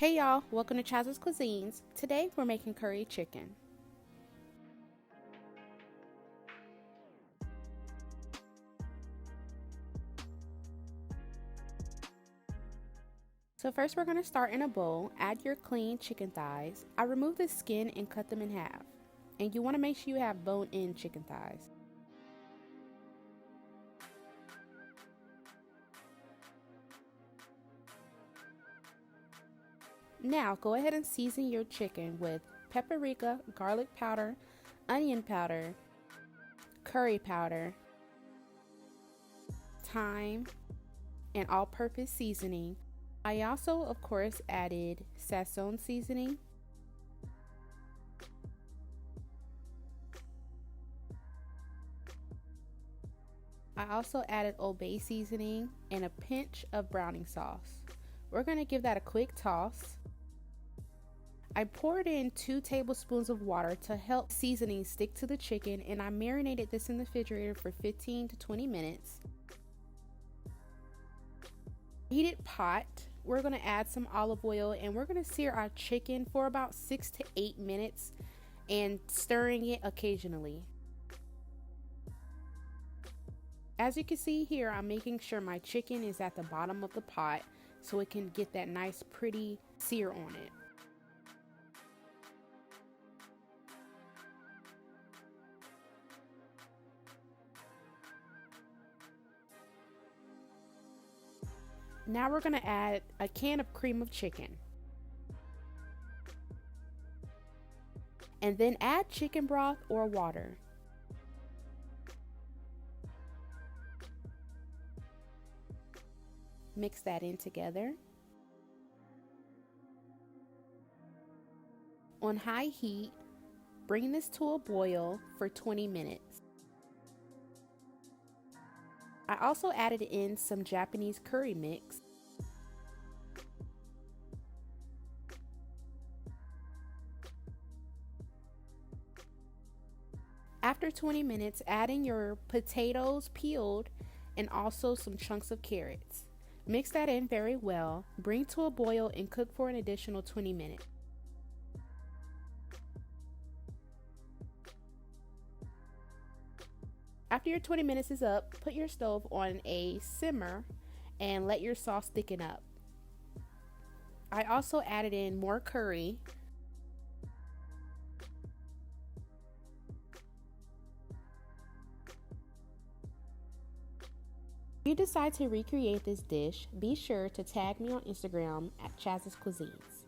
Hey y'all, welcome to Chaz's Cuisines. Today we're making curry chicken. So first we're going to start in a bowl. Add your clean chicken thighs. I remove the skin and cut them in half. And you want to make sure you have bone-in chicken thighs. Now go ahead and season your chicken with paprika, garlic powder, onion powder, curry powder, thyme, and all-purpose seasoning. I also, of course, added Sazon seasoning. I also added Old Bay seasoning and a pinch of browning sauce. We're going to give that a quick toss. I poured in 2 tablespoons of water to help seasoning stick to the chicken, and I marinated this in the refrigerator for 15 to 20 minutes. Heated pot, we're going to add some olive oil and we're going to sear our chicken for about 6 to 8 minutes and stirring it occasionally. As you can see here, I'm making sure my chicken is at the bottom of the pot so it can get that nice pretty sear on it. Now we're going to add a can of cream of chicken. And then add chicken broth or water. Mix that in together. On high heat, bring this to a boil for 20 minutes. I also added in some Japanese curry mix. After 20 minutes, add in your potatoes peeled and also some chunks of carrots. Mix that in very well, bring to a boil and cook for an additional 20 minutes. After your 20 minutes is up, put your stove on a simmer and let your sauce thicken up. I also added in more curry. If you decide to recreate this dish, be sure to tag me on Instagram at Chaz's Cuisines.